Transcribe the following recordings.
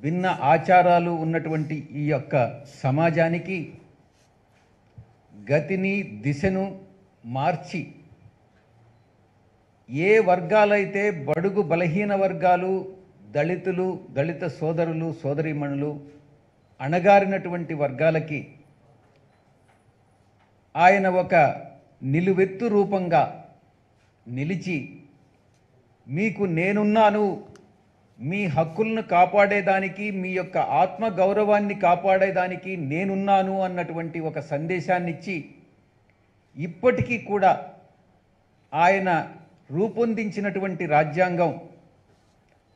భిన్న ఆచారాలు ఉన్నటువంటి ఈ యొక్క సమాజానికి గతిని దిశను మార్చి ఏ వర్గాలైతే బడుగు బలహీన వర్గాలు, దళితులు, దళిత సోదరులు సోదరీమణులు, అణగారినటువంటి వర్గాలకి ఆయన ఒక నిలువెత్తు రూపంగా నిలిచి మీకు నేనున్నాను, మీ హక్కులను కాపాడేదానికి, మీ యొక్క ఆత్మ గౌరవాన్ని కాపాడేదానికి నేనున్నాను అన్నటువంటి ఒక సందేశాన్ని ఇచ్చి ఇప్పటికీ కూడా ఆయన రూపొందించినటువంటి రాజ్యాంగం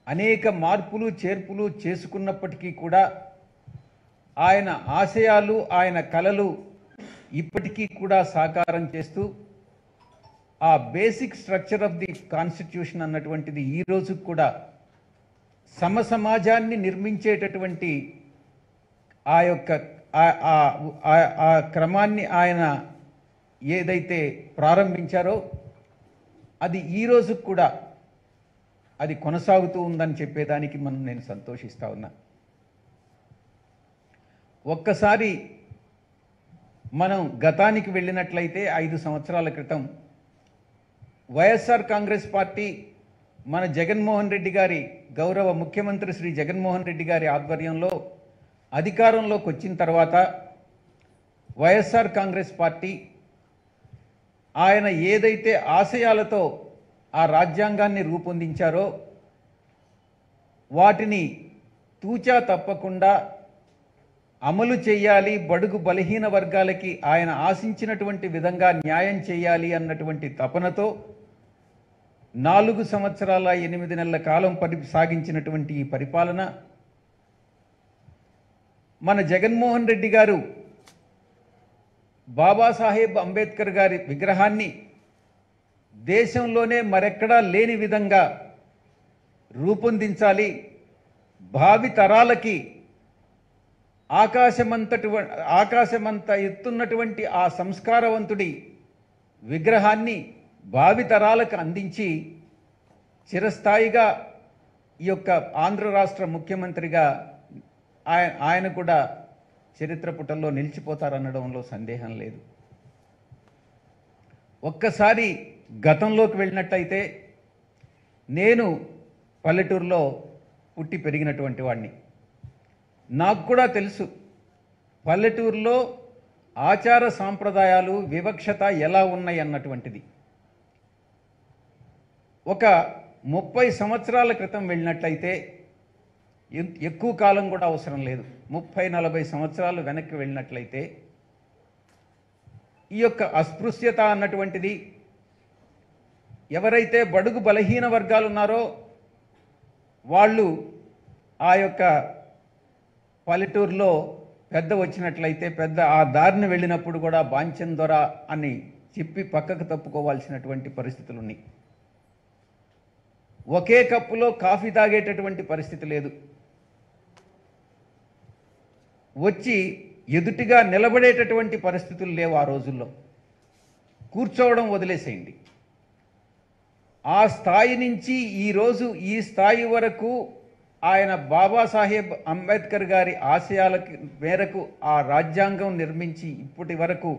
అనేక మార్పులు చేర్పులు చేసుకున్నప్పటికీ కూడా ఆయన ఆశయాలు, ఆయన కలలు ఇప్పటికీ కూడా సాకారం చేస్తూ ఆ basic structure of the constitution అన్నటువంటిది ఈ రోజు కూడా సమసమాజాన్ని నిర్మించేటటువంటి ఆ యొక్క ఆ క్రమాన్ని ఆయన ఏదైతే ప్రారంభించారో అది ఈ రోజు కూడా అది కొనసాగుతూ ఉందని చెప్పేదానికి నేను సంతోషిస్తా ఉన్నా. ఒక్కసారి మనం గతానికి వెళ్ళినట్లయితే 5 సంవత్సరాల క్రితం వైఎస్ఆర్ కాంగ్రెస్ పార్టీ మన జగన్మోహన్ రెడ్డి గారి గౌరవ ముఖ్యమంత్రి శ్రీ జగన్మోహన్ రెడ్డి గారి ఆధ్వర్యంలో అధికారంలోకి వచ్చిన తర్వాత వైఎస్ఆర్ కాంగ్రెస్ పార్టీ ఆయన ఏదైతే ఆశయాలతో ఆ రాజ్యాంగాన్ని రూపొందించారో వాటిని తూచా తప్పకుండా అమలు చేయాలి, బడుగు బలహీన వర్గాలకి ఆయన ఆశించినటువంటి విధంగా న్యాయం చేయాలి అన్నటువంటి తపనతో 4 సంవత్సరాల 8 నెలల కాలం సాగించినటువంటి ఈ పరిపాలన మన జగన్మోహన్ రెడ్డి గారు బాబాసాహెబ్ అంబేద్కర్ గారి విగ్రహాన్ని దేశంలోనే మరెక్కడా లేని విధంగా రూపొందించాలి, భావి తరాలకి ఆకాశమంత ఎత్తున్నటువంటి ఆ సంస్కారవంతుడి విగ్రహాన్ని భావి తరాలకు అందించి చిరస్థాయిగా ఈ యొక్క ఆంధ్ర రాష్ట్ర ముఖ్యమంత్రిగా ఆయన కూడా చరిత్ర పుటల్లో నిలిచిపోతారనడంలో సందేహం లేదు. ఒక్కసారి గతంలోకి వెళ్ళినట్టయితే నేను పల్లెటూరులో పుట్టి పెరిగినటువంటి వాడిని. నాకు కూడా తెలుసు పల్లెటూరులో ఆచార సాంప్రదాయాలు, వివక్షత ఎలా ఉన్నాయి అన్నటువంటిది. ఒక 30 సంవత్సరాల క్రితం వెళ్ళినట్లయితే, ఎక్కువ కాలం కూడా అవసరం లేదు, 30-40 సంవత్సరాలు వెనక్కి వెళ్ళినట్లయితే ఈ యొక్క అస్పృశ్యత అన్నటువంటిది, ఎవరైతే బడుగు బలహీన వర్గాలు ఉన్నారో వాళ్ళు ఆ యొక్క పల్లెటూరులో పెద్ద వచ్చినట్లయితే పెద్ద ఆ దారిని వెళ్ళినప్పుడు కూడా బాంచన్ దొర అని చెప్పి పక్కకు తప్పుకోవాల్సినటువంటి పరిస్థితులు ఉన్నాయి. ఒకే కప్పులో కాఫీ తాగేటటువంటి పరిస్థితి లేదు. వచ్చి ఎదుటిగా నిలబడేటటువంటి పరిస్థితులు లేవు ఆ రోజుల్లో. కూర్చోవడం వదిలేసేయండి. ఆ స్థాయి నుంచి ఈరోజు ఈ స్థాయి వరకు ఆయన బాబాసాహెబ్ అంబేద్కర్ గారి ఆశయాల మేరకు ఆ రాజ్యాంగం నిర్మించి ఇప్పటి వరకు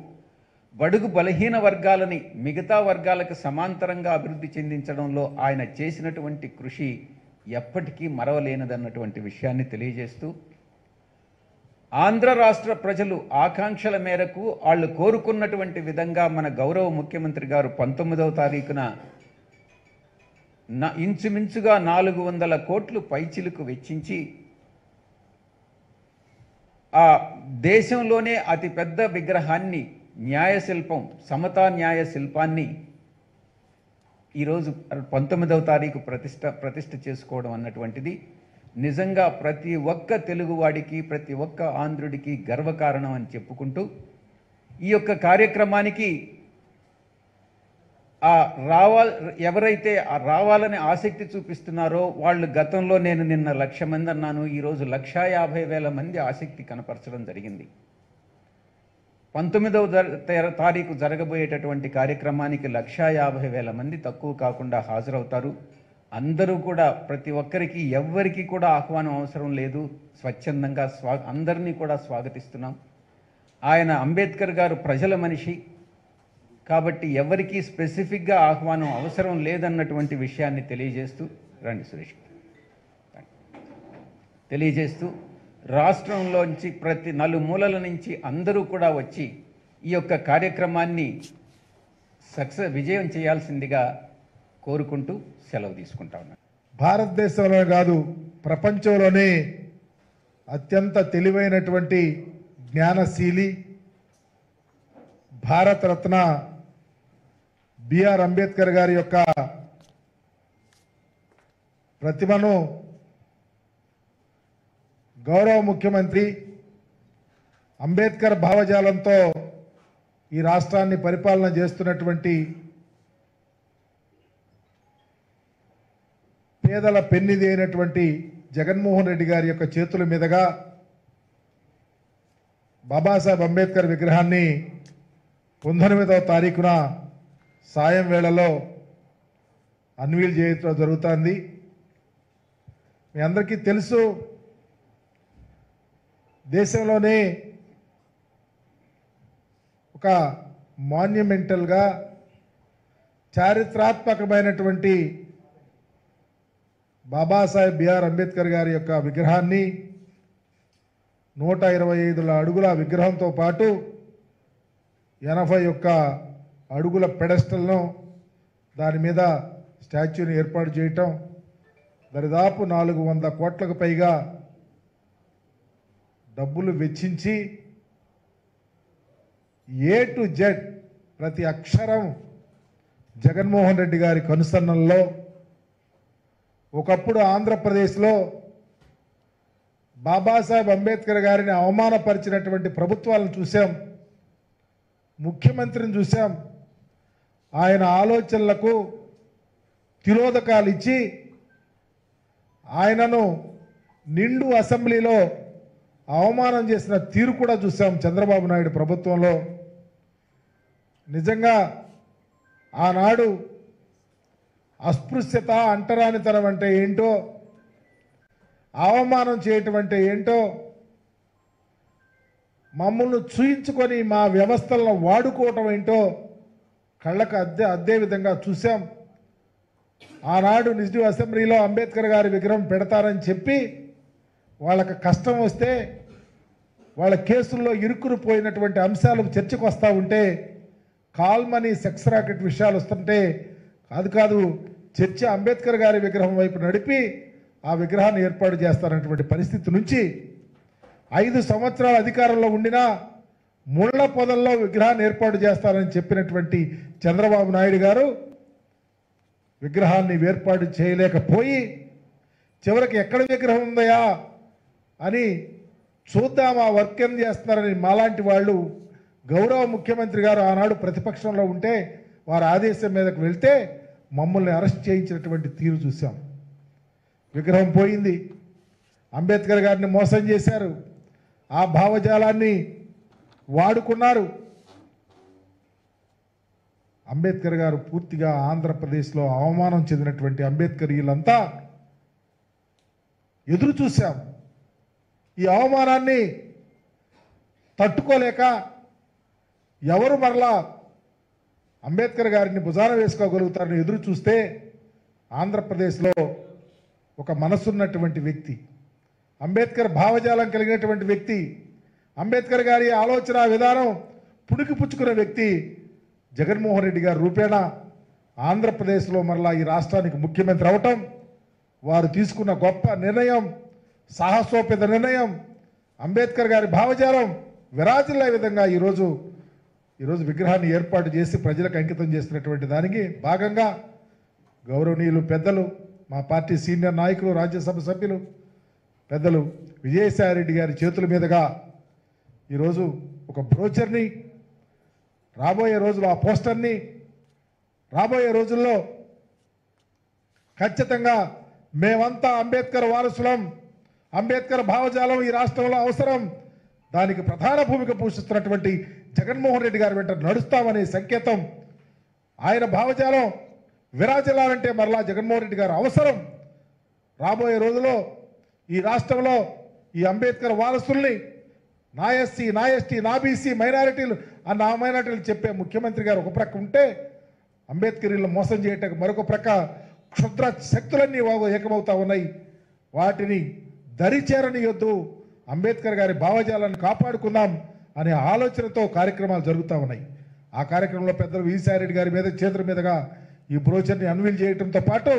బడుగు బలహీన వర్గాలని మిగతా వర్గాలకు సమాంతరంగా అభివృద్ధి చెందించడంలో ఆయన చేసినటువంటి కృషి ఎప్పటికీ మరవలేనిదన్నటువంటి విషయాన్ని తెలియజేస్తూ, ఆంధ్ర రాష్ట్ర ప్రజలు ఆకాంక్షల మేరకు వాళ్ళు కోరుకున్నటువంటి విధంగా మన గౌరవ ముఖ్యమంత్రి గారు 19వ తారీఖున ఇంచుమించుగా 400 కోట్లు పైచిలుకు వెచ్చించి ఆ దేశంలోనే అతిపెద్ద విగ్రహాన్ని, న్యాయశిల్పం, సమతా న్యాయ శిల్పాన్ని ఈరోజు 19వ తారీఖు ప్రతిష్ఠ చేసుకోవడం అన్నటువంటిది నిజంగా ప్రతి ఒక్క తెలుగువాడికి, ప్రతి ఒక్క ఆంధ్రుడికి గర్వకారణం అని చెప్పుకుంటూ, ఈ యొక్క కార్యక్రమానికి ఎవరైతే రావాలని ఆసక్తి చూపిస్తున్నారో వాళ్ళు, గతంలో నేను నిన్న 1,00,000 మంది అన్నాను, ఈరోజు 1,50,000 మంది ఆసక్తి కనపరచడం జరిగింది. 19వ తారీఖు జరగబోయేటటువంటి కార్యక్రమానికి 1,50,000 మంది తక్కువ కాకుండా హాజరవుతారు. అందరూ కూడా ప్రతి ఒక్కరికి ఎవ్వరికి కూడా ఆహ్వానం అవసరం లేదు, స్వచ్ఛందంగా అందరినీ కూడా స్వాగతిస్తున్నాం. ఆయన అంబేద్కర్ గారు ప్రజల మనిషి కాబట్టి ఎవరికి స్పెసిఫిక్గా ఆహ్వానం అవసరం లేదన్నటువంటి విషయాన్ని రండి సురేష్ తెలియజేస్తూ రాష్ట్రంలోంచి ప్రతి నలుమూలల నుంచి అందరూ కూడా వచ్చి ఈ యొక్క కార్యక్రమాన్ని విజయం చేయాల్సిందిగా కోరుకుంటూ సెలవు తీసుకుంటా ఉన్నాను. భారతదేశంలో కాదు ప్రపంచంలోనే అత్యంత తెలివైనటువంటి జ్ఞానశీలి భారతరత్న బిఆర్ అంబేద్కర్ గారి యొక్క ప్రతిభను గౌరవ ముఖ్యమంత్రి అంబేద్కర్ భావజాలంతో ఈ రాష్ట్రాన్ని పరిపాలన చేస్తున్నటువంటి పేదల పెన్నిది అయినటువంటి జగన్మోహన్ రెడ్డి గారి యొక్క చేతుల మీదుగా బాబాసాహెబ్ అంబేద్కర్ విగ్రహాన్ని 19వ తారీఖున సాయం వేళలో అన్వీల్ చేయడం జరుగుతుంది. మీ అందరికీ తెలుసు, దేశంలోనే ఒక మాన్యుమెంటల్గా చారిత్రాత్మకమైనటువంటి బాబాసాహెబ్ బిఆర్ అంబేద్కర్ గారి యొక్క విగ్రహాన్ని 125 అడుగుల విగ్రహంతో పాటు 81 అడుగుల పెడెస్టల్ను దాని మీద స్టాచ్యూని ఏర్పాటు చేయటం, దరిదాపు 400 కోట్లకు పైగా డబ్బులు వెచ్చించి ఏ టు జెడ్ ప్రతి అక్షరం జగన్మోహన్ రెడ్డి గారి కనుసన్నల్లో. ఒకప్పుడు ఆంధ్రప్రదేశ్లో బాబాసాహెబ్ అంబేద్కర్ గారిని అవమానపరిచినటువంటి ప్రభుత్వాలను చూసాం, ముఖ్యమంత్రిని చూసాం. ఆయన ఆలోచనలకు తిరోధకాలు ఇచ్చి ఆయనను నిండు అసెంబ్లీలో అవమానం చేసిన తీరు కూడా చూసాం చంద్రబాబు నాయుడు ప్రభుత్వంలో. నిజంగా ఆనాడు అస్పృశ్యత, అంటరానితనం అంటే ఏంటో, అవమానం చేయటం అంటే ఏంటో, మమ్మల్ని చూయించుకొని మా వ్యవస్థలను వాడుకోవటం ఏంటో కళ్ళకు అద్దే విధంగా చూసాం. ఆనాడు నిజ అసెంబ్లీలో అంబేద్కర్ గారి విగ్రహం పెడతారని చెప్పి వాళ్ళకి కష్టం వస్తే, వాళ్ళ కేసుల్లో ఇరుక్కుని పోయినటువంటి అంశాలు చర్చకు వస్తూ ఉంటే, కాల్ మనీ, సెక్స్ రాకెట్ విషయాలు వస్తుంటే కాదు చర్చ అంబేద్కర్ గారి విగ్రహం వైపు నడిపి ఆ విగ్రహాన్ని ఏర్పాటు చేస్తారన్నటువంటి పరిస్థితి నుంచి 5 సంవత్సరాల అధికారంలో ఉండినా ముళ్ళ పొదల్లో విగ్రహాన్ని ఏర్పాటు చేస్తారని చెప్పినటువంటి చంద్రబాబు నాయుడు గారు విగ్రహాన్ని ఏర్పాటు చేయలేకపోయి చివరికి ఎక్కడ విగ్రహం ఉందయా అని చూద్దాం, ఆ వర్క్ ఏం చేస్తున్నారని మాలాంటి వాళ్ళు గౌరవ ముఖ్యమంత్రి గారు ఆనాడు ప్రతిపక్షంలో ఉంటే వారి ఆదేశం మీదకు వెళ్తే మమ్మల్ని అరెస్ట్ చేయించినటువంటి తీరు చూసాం. విగ్రహం పోయింది, అంబేద్కర్ గారిని మోసం చేశారు, ఆ భావజాలాన్ని వాడుకున్నారు. అంబేద్కర్ గారు పూర్తిగా ఆంధ్రప్రదేశ్లో అవమానం చెందినటువంటి అంబేద్కరీయులంతా ఎదురు చూశాం. ఈ అవమానాన్ని తట్టుకోలేక ఎవరు మరలా అంబేద్కర్ గారిని భుజాన వేసుకోగలుగుతారని ఎదురు చూస్తే ఆంధ్రప్రదేశ్లో ఒక మనసున్నటువంటి వ్యక్తి, అంబేద్కర్ భావజాలం కలిగినటువంటి వ్యక్తి, అంబేద్కర్ గారి ఆలోచన విధానం పుణికిపుచ్చుకున్న వ్యక్తి జగన్మోహన్ రెడ్డి గారి రూపేణా ఆంధ్రప్రదేశ్లో మరలా ఈ రాష్ట్రానికి ముఖ్యమంత్రి అవటం, వారు తీసుకున్న గొప్ప నిర్ణయం, సాహసోపేత నిర్ణయం, అంబేద్కర్ గారి భావజాలం విరాజిల్లే విధంగా ఈరోజు విగ్రహాన్ని ఏర్పాటు చేసి ప్రజలకు అంకితం చేస్తున్నటువంటి దానికి భాగంగా గౌరవనీయులు పెద్దలు, మా పార్టీ సీనియర్ నాయకులు, రాజ్యసభ సభ్యులు పెద్దలు విజయసాయిరెడ్డి గారి చేతుల మీదుగా ఈరోజు ఒక బ్రోచర్ని, రాబోయే రోజుల్లో ఆ పోస్టర్ని, రాబోయే రోజుల్లో ఖచ్చితంగా మేమంతా అంబేద్కర్ వారసులం, అంబేద్కర్ భావజాలం ఈ రాష్ట్రంలో అవసరం, దానికి ప్రధాన భూమిక పోషిస్తున్నటువంటి జగన్మోహన్ రెడ్డి గారి వెంట నడుస్తామనే సంకేతం, ఆయన భావజాలం విరాజిల్లాలంటే మరలా జగన్మోహన్ రెడ్డి గారు అవసరం. రాబోయే రోజుల్లో ఈ రాష్ట్రంలో ఈ అంబేద్కర్ వారసుల్ని నా ఎస్సీ, నా ఎస్టీ, నా బీసీ, మైనారిటీలు ఆ మైనారిటీలు చెప్పే ముఖ్యమంత్రి గారు ఒక ప్రక్క ఉంటే, అంబేద్కరీలను మోసం చేయటం మరొక ప్రక్క క్షుద్ర శక్తులన్నీ ఏకమవుతా ఉన్నాయి. వాటిని దరిచేరనియొద్దు, అంబేద్కర్ గారి భావజాలను కాపాడుకుందాం అనే ఆలోచనతో కార్యక్రమాలు జరుగుతూ ఉన్నాయి. ఆ కార్యక్రమంలో పెద్దలు విజయసాయిరెడ్డి గారి మీద చేతుల మీదుగా ఈ బ్రోచర్ని అన్వీల్ చేయడంతో పాటు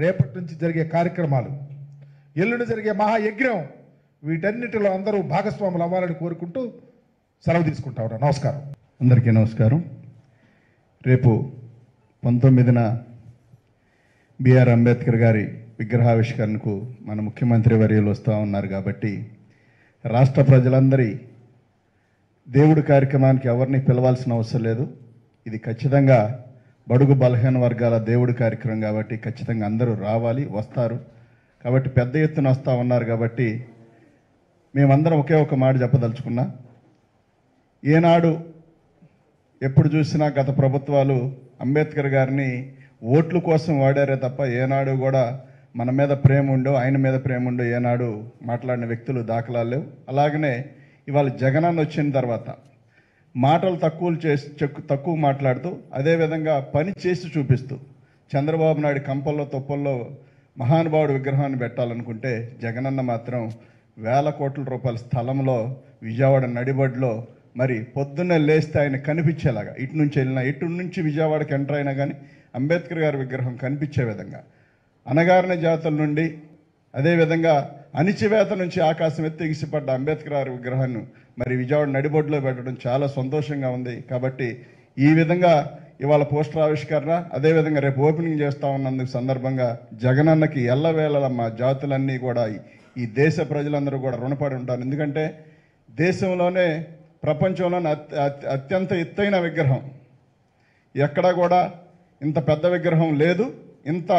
రేపటి నుంచి జరిగే కార్యక్రమాలు, ఎల్లుండి జరిగే మహాయజ్ఞం, వీటన్నిటిలో అందరూ భాగస్వాములు అవ్వాలని కోరుకుంటూ సెలవు తీసుకుంటా ఉన్నాను. నమస్కారం. అందరికీ నమస్కారం. రేపు 19న బిఆర్ అంబేద్కర్ గారి విగ్రహావిష్కరణకు మన ముఖ్యమంత్రి వర్యులు వస్తూ ఉన్నారు కాబట్టి రాష్ట్ర ప్రజలందరి దేవుడి కార్యక్రమానికి ఎవరిని పిలవాల్సిన అవసరం లేదు. ఇది ఖచ్చితంగా బడుగు బలహీన వర్గాల దేవుడి కార్యక్రమం కాబట్టి ఖచ్చితంగా అందరూ రావాలి, వస్తారు. కాబట్టి పెద్ద ఎత్తున వస్తూ ఉన్నారు కాబట్టి మేమందరం ఒకే ఒక మాట చెప్పదలుచుకున్నా. ఏనాడు ఎప్పుడు చూసినా గత ప్రభుత్వాలు అంబేద్కర్ గారిని ఓట్ల కోసం వాడారే తప్ప ఏనాడు కూడా మన మీద ప్రేమ ఉండో, ఆయన మీద ప్రేమ ఉండో ఏనాడు మాట్లాడిన వ్యక్తులు దాఖలాలు లేవు. అలాగనే ఇవాళ జగనన్న వచ్చిన తర్వాత మాటలు తక్కువ మాట్లాడుతూ అదేవిధంగా పని చేసి చూపిస్తూ చంద్రబాబు నాయుడు కంపల్లో తొప్పల్లో మహానుభావుడు విగ్రహాన్ని పెట్టాలనుకుంటే జగనన్న మాత్రం వేల కోట్ల రూపాయల స్థలంలో విజయవాడ నడిబడిలో మరి పొద్దున్నే లేస్తే ఆయన కనిపించేలాగా ఇటు నుంచి వెళ్ళినా ఇటు నుంచి విజయవాడకి ఎంటర్ అయినా కానీ అంబేద్కర్ గారి విగ్రహం కనిపించే విధంగా అణగారిన జాతుల నుండి అదేవిధంగా అణిచివేత నుంచి ఆకాశం ఎత్తి ఎగిసిపడ్డ అంబేద్కర్ గారి విగ్రహాన్ని మరి విజయవాడ నడిబొడ్లో పెట్టడం చాలా సంతోషంగా ఉంది. కాబట్టి ఈ విధంగా ఇవాళ పోస్టర్ ఆవిష్కరణ అదేవిధంగా రేపు ఓపెనింగ్ చేస్తూ ఉన్నందుకు సందర్భంగా జగనన్నకి ఎల్లవేళ మా జాతులన్నీ కూడా ఈ దేశ ప్రజలందరూ కూడా రుణపడి ఉంటారు. ఎందుకంటే దేశంలోనే ప్రపంచంలోనే అత్యంత ఎత్తైన విగ్రహం, ఎక్కడా కూడా ఇంత పెద్ద విగ్రహం లేదు, ఇంత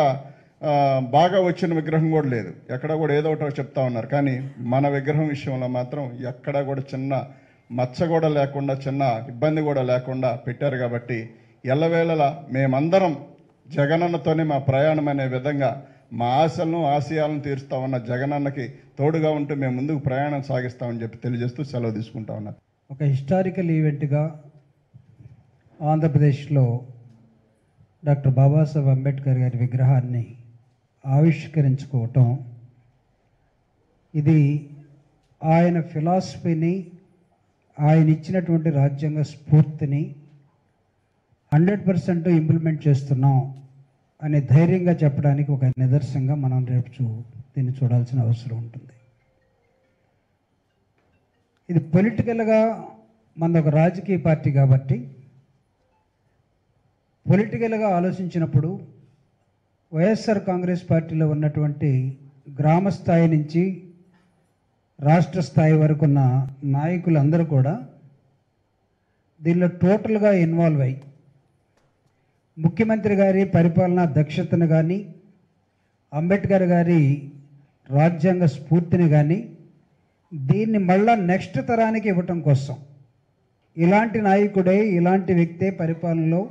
బాగా వచ్చిన విగ్రహం కూడా లేదు. ఎక్కడ కూడా ఏదో ఒకటో చెప్తా ఉన్నారు, కానీ మన విగ్రహం విషయంలో మాత్రం ఎక్కడా కూడా చిన్న మచ్చ కూడా లేకుండా, చిన్న ఇబ్బంది కూడా లేకుండా పెట్టారు. కాబట్టి ఎల్లవేళలా మేమందరం జగనన్నతోనే మా ప్రయాణం అనే విధంగా మా ఆశలను ఆశయాలను తీరుస్తా ఉన్న జగనన్నకి తోడుగా ఉంటూ మేము ముందుకు ప్రయాణం సాగిస్తామని చెప్పి తెలియజేస్తూ సెలవు తీసుకుంటా ఉన్నా. ఒక హిస్టారికల్ ఈవెంట్గా ఆంధ్రప్రదేశ్లో డాక్టర్ బాబాసాహెబ్ అంబేద్కర్ గారి విగ్రహాన్ని ఆవిష్కరించుకోవటం, ఇది ఆయన ఫిలాసఫీని, ఆయన ఇచ్చినటువంటి రాజ్యాంగ స్ఫూర్తిని 100% ఇంప్లిమెంట్ చేస్తున్నాం అనే ధైర్యంగా చెప్పడానికి ఒక నిదర్శనంగా మనం రేపు దీన్ని చూడాల్సిన అవసరం ఉంటుంది. ఇది పొలిటికల్గా మనది ఒక రాజకీయ పార్టీ కాబట్టి పొలిటికల్గా ఆలోచించినప్పుడు వైఎస్ఆర్ కాంగ్రెస్ పార్టీలో ఉన్నటువంటి గ్రామ స్థాయి నుంచి రాష్ట్ర స్థాయి వరకు ఉన్న నాయకులందరూ కూడా దీనిలో టోటల్గా ఇన్వాల్వ్ అయ్యి ముఖ్యమంత్రి గారి పరిపాలనా దక్షతను కానీ, అంబేద్కర్ గారి రాజ్యాంగ స్ఫూర్తిని కానీ దీన్ని మళ్ళా నెక్స్ట్ తరానికి ఇవ్వటం కోసం ఇలాంటి నాయకుడే, ఇలాంటి వ్యక్తే పరిపాలనలో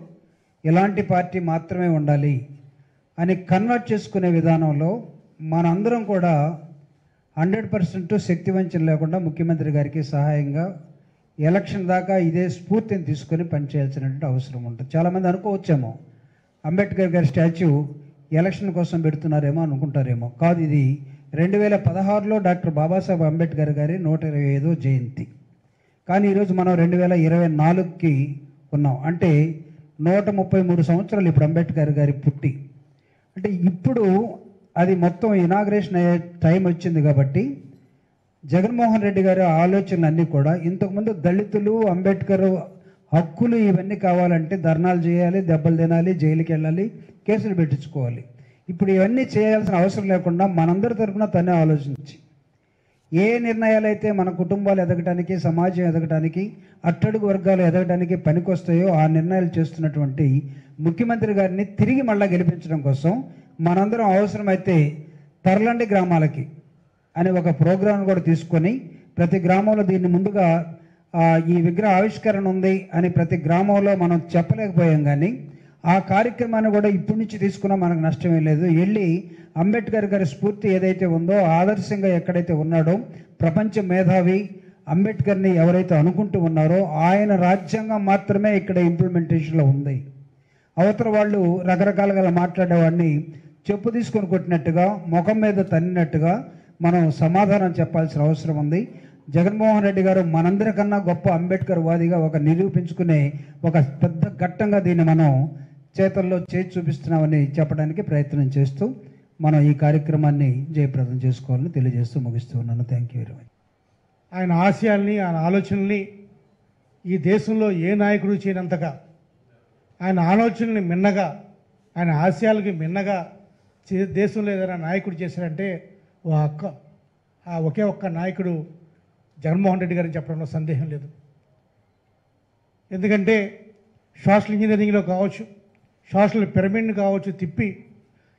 ఇలాంటి పార్టీ మాత్రమే ఉండాలి అని కన్వర్ట్ చేసుకునే విధానంలో మనందరం కూడా 100% శక్తివంచన లేకుండా ముఖ్యమంత్రి గారికి సహాయంగా ఎలక్షన్ దాకా ఇదే స్ఫూర్తిని తీసుకొని పనిచేయాల్సినటువంటి అవసరం ఉంటుంది. చాలామంది అనుకోవచ్చేమో అంబేద్కర్ గారి స్టాచ్యూ ఎలక్షన్ కోసం పెడుతున్నారేమో అనుకుంటారేమో. కాదు, ఇది 2016లో డాక్టర్ బాబాసాహెబ్ అంబేద్కర్ గారి 125వ జయంతి. కానీ ఈరోజు మనం 2024కి ఉన్నాం. అంటే 133 సంవత్సరాలు ఇప్పుడు అంబేద్కర్ గారి పుట్టి. అంటే ఇప్పుడు అది మొత్తం ఇనాగ్రేషన్ అయ్యే టైం వచ్చింది. కాబట్టి జగన్మోహన్ రెడ్డి గారి ఆలోచనలన్నీ కూడా ఇంతకుముందు దళితులు, అంబేద్కర్ హక్కులు ఇవన్నీ కావాలంటే ధర్నాలు చేయాలి, దెబ్బలు తినాలి, జైలుకి వెళ్ళాలి, కేసులు పెట్టించుకోవాలి. ఇప్పుడు ఇవన్నీ చేయాల్సిన అవసరం లేకుండా మనందరి తరఫున తనే ఆలోచించి ఏ నిర్ణయాలు అయితే మన కుటుంబాలు ఎదగటానికి, సమాజం ఎదగటానికి, అట్టడుగు వర్గాలు ఎదగటానికి పనికొస్తాయో ఆ నిర్ణయాలు చేస్తున్నటువంటి ముఖ్యమంత్రి గారిని తిరిగి మళ్ళా గెలిపించడం కోసం మనందరం అవసరమైతే తరలండి గ్రామాలకి అనే ఒక ప్రోగ్రాం కూడా తీసుకొని ప్రతి గ్రామంలో దీన్ని ముందుగా ఈ విగ్రహ ఆవిష్కరణ ఉంది అని ప్రతి గ్రామంలో మనం చెప్పలేకపోయాం. కానీ ఆ కార్యక్రమాన్ని కూడా ఇప్పటి నుంచి తీసుకున్నా మనకు నష్టమే లేదు. వెళ్ళి అంబేద్కర్ గారి స్ఫూర్తి ఏదైతే ఉందో, ఆదర్శంగా ఎక్కడైతే ఉన్నాడో, ప్రపంచ మేధావి అంబేద్కర్ని ఎవరైతే అనుకుంటూ ఉన్నారో ఆయన రాజ్యాంగం మాత్రమే ఇక్కడ ఇంప్లిమెంటేషన్లో ఉంది. అవతల వాళ్ళు రకరకాలుగా మాట్లాడేవాడిని చెప్పు తీసుకొని కొట్టినట్టుగా, ముఖం మీద తన్నినట్టుగా మనం సమాధానం చెప్పాల్సిన అవసరం ఉంది. జగన్మోహన్ రెడ్డి గారు మనందరికన్నా గొప్ప అంబేద్కర్ వాదిగా ఒక నిరూపించుకునే ఒక పెద్ద ఘట్టంగా దీన్ని మనం చేతల్లో చేసి చూపిస్తున్నామని చెప్పడానికి ప్రయత్నం చేస్తూ మనం ఈ కార్యక్రమాన్ని జయప్రదం చేసుకోవాలని తెలియజేస్తూ ముగిస్తూ ఉన్నాను. Thank you very much. ఆయన ఆశయాల్ని, ఆయన ఆలోచనల్ని ఈ దేశంలో ఏ నాయకుడు చేయనంతగా, ఆయన ఆలోచనల్ని మిన్నగా, ఆయన ఆశయాలకి మిన్నగా దేశంలో ఏదైనా నాయకుడు చేశారంటే ఒకే ఒక్క నాయకుడు జగన్మోహన్ రెడ్డి గారిని చెప్పడంలో సందేహం లేదు. ఎందుకంటే సోషల్ ఇంజనీరింగ్లో కావచ్చు, సోషల్ పిరమిడ్ని కావచ్చు తిప్పి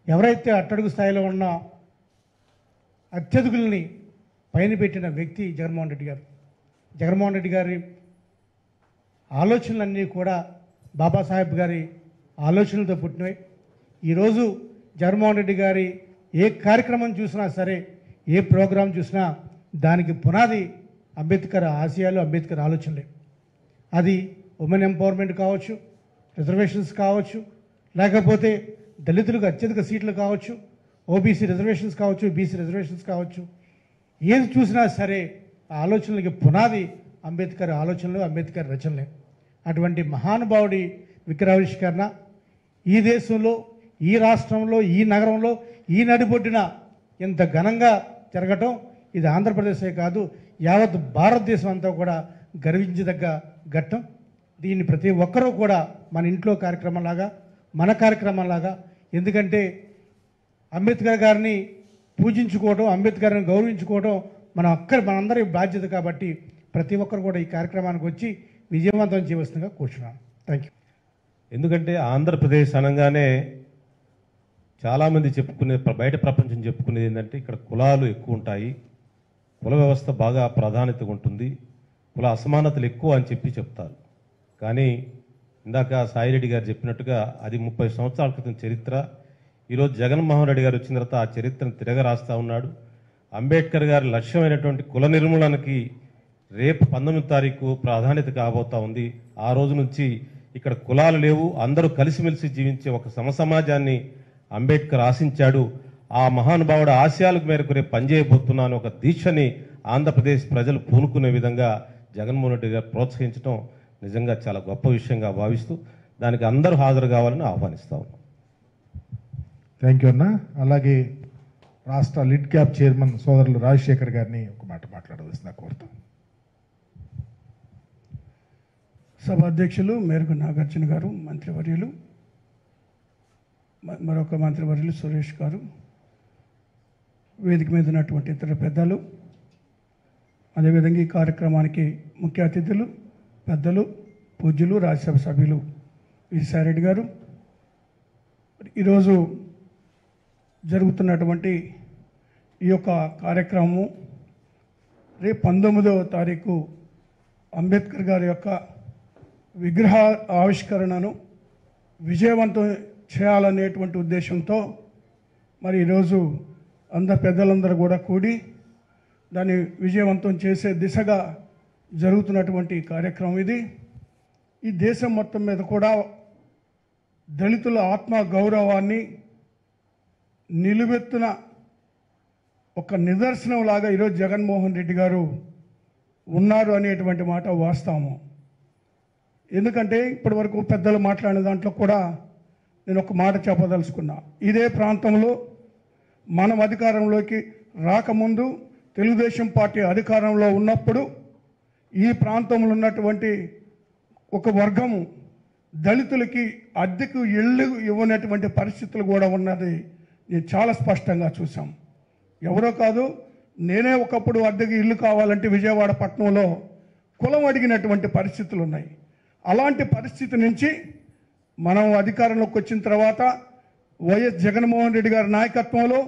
ఎవరైతే అట్టడుగు స్థాయిలో ఉన్న అత్యధికుల్ని పైన పెట్టిన వ్యక్తి జగన్మోహన్ రెడ్డి గారు. జగన్మోహన్ రెడ్డి గారి ఆలోచనలన్నీ కూడా బాబాసాహెబ్ గారి ఆలోచనలతో పుట్టినవి. ఈరోజు జగన్మోహన్ రెడ్డి గారి ఏ కార్యక్రమం చూసినా సరే, ఏ ప్రోగ్రాం చూసినా దానికి పునాది అంబేద్కర్ ఆశయాలు, అంబేద్కర్ ఆలోచనలే. అది ఉమెన్ ఎంపవర్మెంట్ కావచ్చు, రిజర్వేషన్స్ కావచ్చు, లేకపోతే దళితులకు అత్యధిక సీట్లు కావచ్చు, ఓబీసీ రిజర్వేషన్స్ కావచ్చు, బీసీ రిజర్వేషన్స్ కావచ్చు, ఏది చూసినా సరే ఆ ఆలోచనలకి పునాది అంబేద్కర్ ఆలోచనలు, అంబేద్కర్ రచనలే. అటువంటి మహానుభావుడి విగ్రహావిష్కరణ ఈ దేశంలో, ఈ రాష్ట్రంలో, ఈ నగరంలో, ఈ నడిబొడ్డిన ఇంత ఘనంగా జరగటం ఇది ఆంధ్రప్రదేశే కాదు, యావత్ భారతదేశం అంతా కూడా గర్వించదగ్గ ఘట్టం. దీన్ని ప్రతి ఒక్కరూ కూడా మన ఇంట్లో కార్యక్రమంలాగా, మన కార్యక్రమంలాగా, ఎందుకంటే అంబేద్కర్ గారిని పూజించుకోవడం, అంబేద్కర్ గారిని గౌరవించుకోవడం మనందరి బాధ్యత. కాబట్టి ప్రతి ఒక్కరు కూడా ఈ కార్యక్రమానికి వచ్చి విజయవంతం చేయవలసిందిగా కూర్చున్నాను. Thank you. ఎందుకంటే ఆంధ్రప్రదేశ్ అనగానే చాలామంది చెప్పుకునే, బయట ప్రపంచం చెప్పుకునేది ఏంటంటే ఇక్కడ కులాలు ఎక్కువ ఉంటాయి, కుల వ్యవస్థ బాగా ప్రాధాన్యత ఉంటుంది, కుల అసమానతలు ఎక్కువ అని చెప్తారు. కానీ ఇందాక సాయిరెడ్డి గారు చెప్పినట్టుగా అది 30 సంవత్సరాల క్రితం చరిత్ర. ఈరోజు జగన్మోహన్ రెడ్డి గారు వచ్చిన తర్వాత ఆ చరిత్రను తిరగరాస్తా ఉన్నాడు. అంబేద్కర్ గారి లక్ష్యమైనటువంటి కుల నిర్మూలనకి రేపు 19వ తారీఖు ప్రాధాన్యత కాబోతా ఉంది. ఆ రోజు నుంచి ఇక్కడ కులాలు లేవు, అందరూ కలిసిమెలిసి జీవించే ఒక సమసమాజాన్ని అంబేద్కర్ ఆశించాడు. ఆ మహానుభావుడు ఆశయాలకు మేరకు రేపు పనిచేయబోతున్నాను ఒక దీక్షని ఆంధ్రప్రదేశ్ ప్రజలు పూనుకునే విధంగా జగన్మోహన్ రెడ్డి గారు ప్రోత్సహించడం నిజంగా చాలా గొప్ప విషయంగా భావిస్తూ దానికి అందరూ హాజరు కావాలని ఆహ్వానిస్తా ఉన్నాం. థ్యాంక్ యూ అన్న. అలాగే రాష్ట్ర లిడ్ క్యాప్ చైర్మన్ సోదరులు రాజశేఖర్ గారిని ఒక మాట మాట్లాడవలసిందిగా కోరుతాం. సభాధ్యక్షులు మేరకు నాగార్జున గారు, మంత్రివర్యులు, మరొక మంత్రివర్యులు సురేష్ గారు, వేదిక మీద ఉన్నటువంటి ఇతర పెద్దలు, అదేవిధంగా ఈ కార్యక్రమానికి ముఖ్య అతిథులు, పెద్దలు, పూజ్యులు, రాజ్యసభ సభ్యులు విజయసాయిరెడ్డి గారు, ఈరోజు జరుగుతున్నటువంటి ఈ యొక్క కార్యక్రమము రేపు 19వ తారీఖు అంబేద్కర్ గారి యొక్క విగ్రహ ఆవిష్కరణను విజయవంతం చేయాలనేటువంటి ఉద్దేశంతో మరి ఈరోజు పెద్దలందరూ కూడా కూడి దాన్ని విజయవంతం చేసే దిశగా జరుగుతున్నటువంటి కార్యక్రమం ఇది. ఈ దేశం మొత్తం మీద కూడా దళితుల ఆత్మ గౌరవాన్ని నిలువెత్తున ఒక నిదర్శనంలాగా ఈరోజు జగన్మోహన్ రెడ్డి గారు ఉన్నారు అనేటువంటి మాట వాస్తవము. ఎందుకంటే ఇప్పటి వరకు పెద్దలు మాట్లాడిన దాంట్లో కూడా నేను ఒక మాట చెప్పదలుచుకున్నా. ఇదే ప్రాంతంలో మనం అధికారంలోకి రాకముందు తెలుగుదేశం పార్టీ అధికారంలో ఉన్నప్పుడు ఈ ప్రాంతంలో ఉన్నటువంటి ఒక వర్గము దళితులకి అద్దెకు ఇళ్ళు ఇవ్వనటువంటి పరిస్థితులు కూడా ఉన్నది నేను చాలా స్పష్టంగా చూసాం. ఎవరో కాదు, నేనే ఒకప్పుడు అద్దెకి ఇల్లు కావాలంటే విజయవాడ పట్టణంలో కులం అడిగినటువంటి పరిస్థితులు ఉన్నాయి. అలాంటి పరిస్థితి నుంచి మనం అధికారంలోకి వచ్చిన తర్వాత వైఎస్ జగన్మోహన్ రెడ్డి గారి నాయకత్వంలో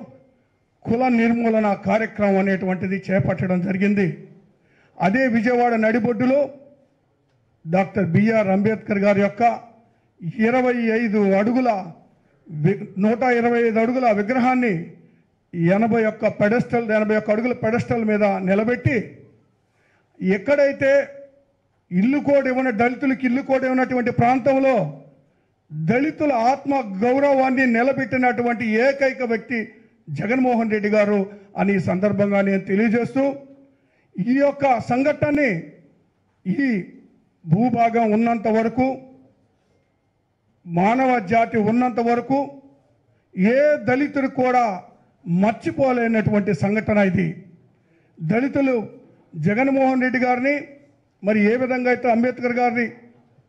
కుల నిర్మూలన కార్యక్రమం అనేటువంటిది చేపట్టడం జరిగింది. అదే విజయవాడ నడిబొడ్డులో డాక్టర్ బిఆర్ అంబేద్కర్ గారి యొక్క 25 అడుగుల 125 అడుగుల విగ్రహాన్ని 81 అడుగుల పెడస్టల్ మీద నిలబెట్టి ఎక్కడైతే ఇల్లు కోడ్ ఇవ్వని దళితులకు ఇల్లు కోడ్ ఇవ్వనటువంటి ప్రాంతంలో దళితుల ఆత్మ గౌరవాన్ని నిలబెట్టినటువంటి ఏకైక వ్యక్తి జగన్మోహన్ రెడ్డి గారు అని ఈ సందర్భంగా నేను తెలియజేస్తూ ఈ యొక్క సంఘటనని ఈ భూభాగం ఉన్నంత వరకు మానవ జాతి ఉన్నంత వరకు ఏ దళితుడు కూడా మర్చిపోలేనటువంటి సంఘటన ఇది. దళితులు జగన్మోహన్ రెడ్డి గారిని మరి ఏ విధంగా అయితే అంబేద్కర్ గారిని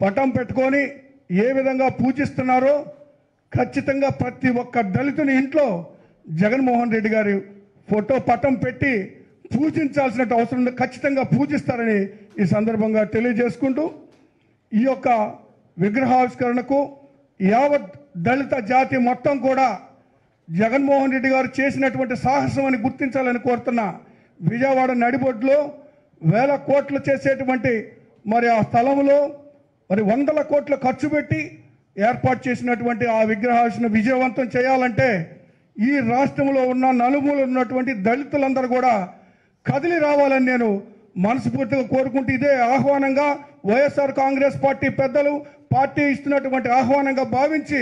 పటం పెట్టుకొని ఏ విధంగా పూజిస్తున్నారో ఖచ్చితంగా ప్రతి ఒక్క దళితుని ఇంట్లో జగన్మోహన్ రెడ్డి గారి ఫోటో పటం పెట్టి పూజించాల్సిన అవసరం ఉంది. ఖచ్చితంగా పూజిస్తారని ఈ సందర్భంగా తెలియజేసుకుంటూ ఈ యొక్క విగ్రహావిష్కరణకు యావత్ దళిత జాతి మొత్తం కూడా జగన్మోహన్ రెడ్డి గారు చేసినటువంటి సాహసం అని గుర్తించాలని కోరుతున్నా. విజయవాడ నడిబొడ్లో 1000 కోట్లు చేసేటువంటి మరి ఆ స్థలంలో మరి 100 కోట్లు ఖర్చు పెట్టి ఏర్పాటు చేసినటువంటి ఆ విగ్రహావిష్కరణ విజయవంతం చేయాలంటే ఈ రాష్ట్రంలో ఉన్న నలుమూల ఉన్నటువంటి దళితులందరూ కూడా కదిలి రావాలని నేను మనస్ఫూర్తిగా కోరుకుంటూ ఇదే ఆహ్వానంగా వైఎస్ఆర్ కాంగ్రెస్ పార్టీ పెద్దలు పార్టీ ఇస్తున్నటువంటి ఆహ్వానంగా భావించి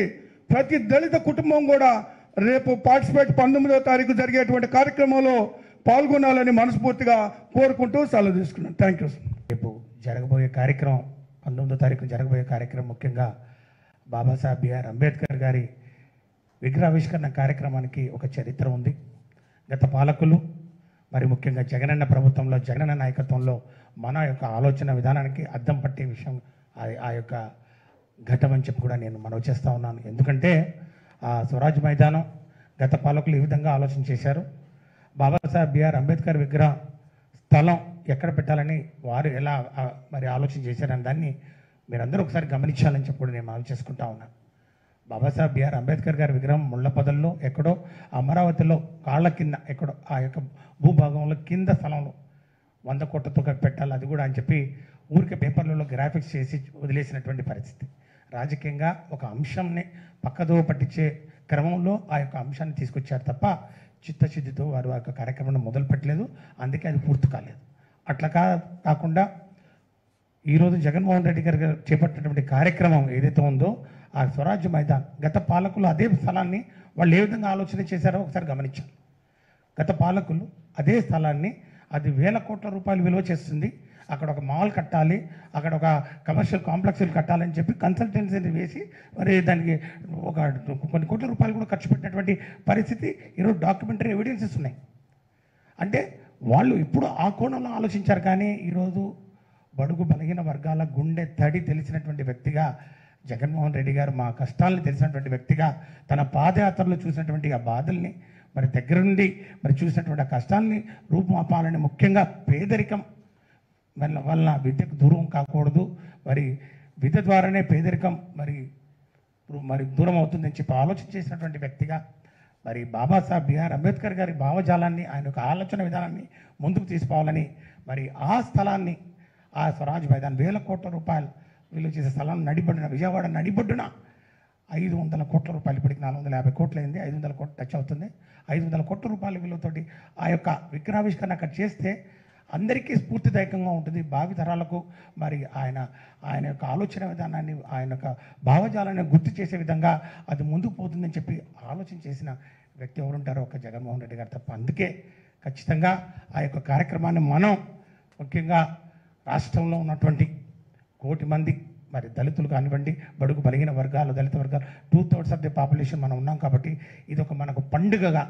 ప్రతి దళిత కుటుంబం కూడా రేపు పార్టిసిపేట్ 19వ తారీఖు జరిగేటువంటి కార్యక్రమంలో పాల్గొనాలని మనస్ఫూర్తిగా కోరుకుంటూ సెలవు తీసుకున్నాను. Thank you. రేపు జరగబోయే కార్యక్రమం 19వ తారీఖు జరగబోయే కార్యక్రమం ముఖ్యంగా బాబాసాహెబ్ బిఆర్ అంబేద్కర్ గారి విగ్రహావిష్కరణ కార్యక్రమానికి ఒక చరిత్ర ఉంది. గత పాలకులు మరి ముఖ్యంగా జగనన్న ప్రభుత్వంలో జగనన్న నాయకత్వంలో మన యొక్క ఆలోచన విధానానికి అద్దం పట్టే విషయం ఆ యొక్క ఘట్టం అని చెప్పి కూడా నేను మనవి చేస్తూ ఉన్నాను. ఎందుకంటే ఆ స్వరాజ్ మైదానం గత పాలకులు ఈ విధంగా ఆలోచన చేశారు. బాబాసాహెబ్ బిఆర్ అంబేద్కర్ విగ్రహ స్థలం ఎక్కడ పెట్టాలని వారు ఎలా మరి ఆలోచన చేశారని దాన్ని మీరందరూ ఒకసారి గమనించాలని చెప్పి కూడా నేను మనవి చేసుకుంటా ఉన్నాను. బాబాసాహెబ్ బిఆర్ అంబేద్కర్ గారి విగ్రహం ముళ్ళపొదల్లో ఎక్కడో అమరావతిలో కాళ్ళ కింద ఎక్కడో ఆ యొక్క భూభాగంలో కింద స్థలంలో 100 కోట్లతో పెట్టాలి అది కూడా అని చెప్పి ఊరికే పేపర్లలో గ్రాఫిక్స్ చేసి వదిలేసినటువంటి పరిస్థితి. రాజకీయంగా ఒక అంశంని పక్కదో పట్టించే క్రమంలో ఆ యొక్క అంశాన్ని తీసుకొచ్చారు తప్ప చిత్తశుద్ధితో వారు ఆ యొక్క కార్యక్రమాన్ని మొదలు పెట్టలేదు. అందుకే అది పూర్తి కాలేదు. అట్లా కాకుండా ఈరోజు జగన్మోహన్ రెడ్డి గారు చేపట్టినటువంటి కార్యక్రమం ఏదైతే ఉందో ఆ స్వరాజ్య మైదాన్ గత పాలకులు అదే స్థలాన్ని వాళ్ళు ఏ విధంగా ఆలోచన చేశారో ఒకసారి గమనించాలి. గత పాలకులు అదే స్థలాన్ని అది 1000 కోట్ల రూపాయలు విలువ చేస్తుంది. అక్కడ ఒక మాల్ కట్టాలి, అక్కడ ఒక కమర్షియల్ కాంప్లెక్స్లు కట్టాలని చెప్పి కన్సల్టెన్సీని వేసి మరి దానికి ఒక కొన్ని కోట్ల రూపాయలు కూడా ఖర్చు పెట్టినటువంటి పరిస్థితి ఈరోజు డాక్యుమెంటరీ ఎవిడెన్సెస్ ఉన్నాయి. అంటే వాళ్ళు ఇప్పుడు ఆ కోణంలో ఆలోచించారు. కానీ ఈరోజు బడుగు బలహీన వర్గాల గుండె తడి తెలిసినటువంటి వ్యక్తిగా జగన్మోహన్ రెడ్డి గారు మా కష్టాలను తెలిసినటువంటి వ్యక్తిగా తన పాదయాత్రలో చూసినటువంటి ఆ బాధల్ని మరి దగ్గర నుండి మరి చూసినటువంటి ఆ కష్టాలని రూపుమాపాలని ముఖ్యంగా పేదరికం వల్ల విద్యకు దూరం కాకూడదు, మరి విద్య ద్వారానే పేదరికం మరి దూరం అవుతుందని చెప్పి ఆలోచన చేసినటువంటి వ్యక్తిగా మరి బాబాసాహెబ్ బిఆర్ అంబేద్కర్ గారి భావజాలాన్ని ఆయన యొక్క ఆలోచన విధానాన్ని ముందుకు తీసుకోవాలని మరి ఆ స్థలాన్ని ఆ స్వరాజ్ మైదాన్ 1000 కోట్ల రూపాయలు విలువ చేసే స్థలం నడిబొడ్డున విజయవాడ నడిబొడ్డున 500 కోట్ల రూపాయలు ఇప్పటికి 450 కోట్లు అయింది. 500 కోట్లు టచ్ అవుతుంది. 500 కోట్ల రూపాయల విలువతోటి ఆ యొక్క విగ్రహావిష్కరణ అక్కడ చేస్తే అందరికీ స్ఫూర్తిదాయకంగా ఉంటుంది. భావితరాలకు మరి ఆయన యొక్క ఆలోచన విధానాన్ని ఆయన యొక్క భావజాలాన్ని గుర్తు చేసే విధంగా అది ముందుకు పోతుందని చెప్పి ఆలోచన చేసిన వ్యక్తి ఎవరుంటారో ఒక జగన్మోహన్ రెడ్డి గారు తప్ప. అందుకే ఖచ్చితంగా ఆ యొక్క కార్యక్రమాన్ని మనం ముఖ్యంగా రాష్ట్రంలో ఉన్నటువంటి 1 కోటి మంది మరి దళితులు కానివ్వండి, బడుగు బలహీన వర్గాలు, దళిత వర్గాలు 2/3 ఆఫ్ ది పాపులేషన్ మనం ఉన్నాం కాబట్టి ఇది ఒక మనకు పండుగగా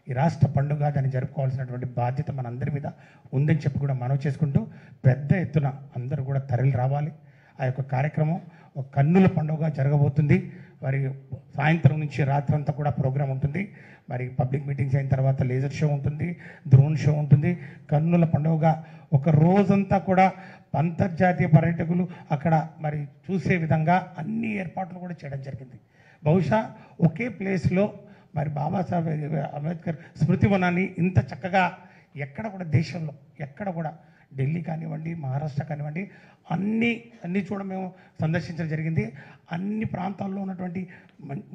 ఈ రాష్ట్ర పండుగ దాన్ని జరుపుకోవాల్సినటువంటి బాధ్యత మనందరి మీద ఉందని చెప్పి కూడా మనవి చేసుకుంటూ పెద్ద ఎత్తున అందరూ కూడా తరలి రావాలి. ఆ యొక్క కార్యక్రమం ఒక కన్నుల పండుగగా జరగబోతుంది. మరి సాయంత్రం నుంచి రాత్రంతా కూడా ప్రోగ్రాం ఉంటుంది. మరి పబ్లిక్ మీటింగ్స్ అయిన తర్వాత లేజర్ షో ఉంటుంది, డ్రోన్ షో ఉంటుంది. కన్నుల పండుగగా ఒక రోజంతా కూడా అంతర్జాతీయ పర్యాటకులు అక్కడ మరి చూసే విధంగా అన్ని ఏర్పాట్లు కూడా చేయడం జరిగింది. బహుశా ఒకే ప్లేస్లో మరి బాబాసాహెబ్ అంబేద్కర్ స్మృతి వనాన్ని ఇంత చక్కగా ఎక్కడ కూడా దేశంలో ఎక్కడ కూడా ఢిల్లీ కానివ్వండి, మహారాష్ట్ర కానివ్వండి, అన్ని చూడ మేము సందర్శించడం జరిగింది. అన్ని ప్రాంతాల్లో ఉన్నటువంటి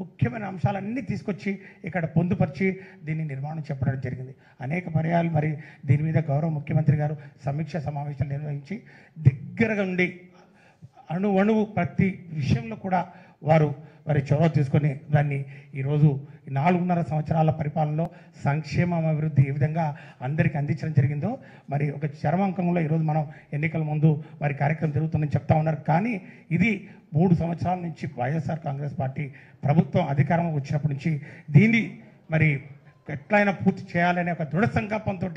ముఖ్యమైన అంశాలన్నీ తీసుకొచ్చి ఇక్కడ పొందుపరిచి దీన్ని నిర్మాణం చెప్పడం జరిగింది. అనేక పర్యాలు మరి దీని మీద గౌరవ ముఖ్యమంత్రి గారు సమీక్ష సమావేశాలు నిర్వహించి దగ్గరగా ఉండి అణువు ప్రతి విషయంలో కూడా వారి చొరవ తీసుకొని దాన్ని ఈరోజు 4.5 సంవత్సరాల పరిపాలనలో సంక్షేమం, అభివృద్ధి ఏ విధంగా అందరికీ అందించడం జరిగిందో మరి ఒక చరమాంకంలో ఈరోజు మనం ఎన్నికల ముందు వారి కార్యక్రమం జరుగుతుందని చెప్తా ఉన్నారు. కానీ ఇది 3 సంవత్సరాల నుంచి వైఎస్ఆర్ కాంగ్రెస్ పార్టీ ప్రభుత్వం అధికారంలోకి వచ్చినప్పటి నుంచి దీన్ని మరి ఎట్లయినా పూర్తి చేయాలనే ఒక దృఢ సంకల్పంతో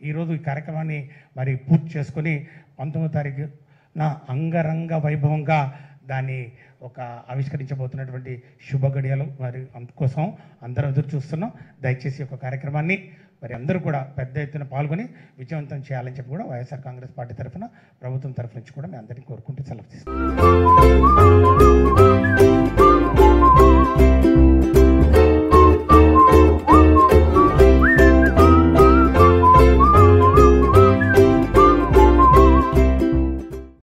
ఈరోజు ఈ కార్యక్రమాన్ని మరి పూర్తి చేసుకొని 19వ తారీఖున అంగరంగ వైభవంగా దాన్ని ఒక ఆవిష్కరించబోతున్నటువంటి శుభ గడియలు మరి అందుకోసం అందరూ ఎదురు చూస్తున్నాం. దయచేసి ఒక కార్యక్రమాన్ని మరి అందరూ కూడా పెద్ద ఎత్తున పాల్గొని విజయవంతం చేయాలని చెప్పి కూడా వైఎస్ఆర్ కాంగ్రెస్ పార్టీ తరఫున, ప్రభుత్వం తరఫు నుంచి కూడా మేము అందరినీ కోరుకుంటూ సెలవు తీసుకుంటాం.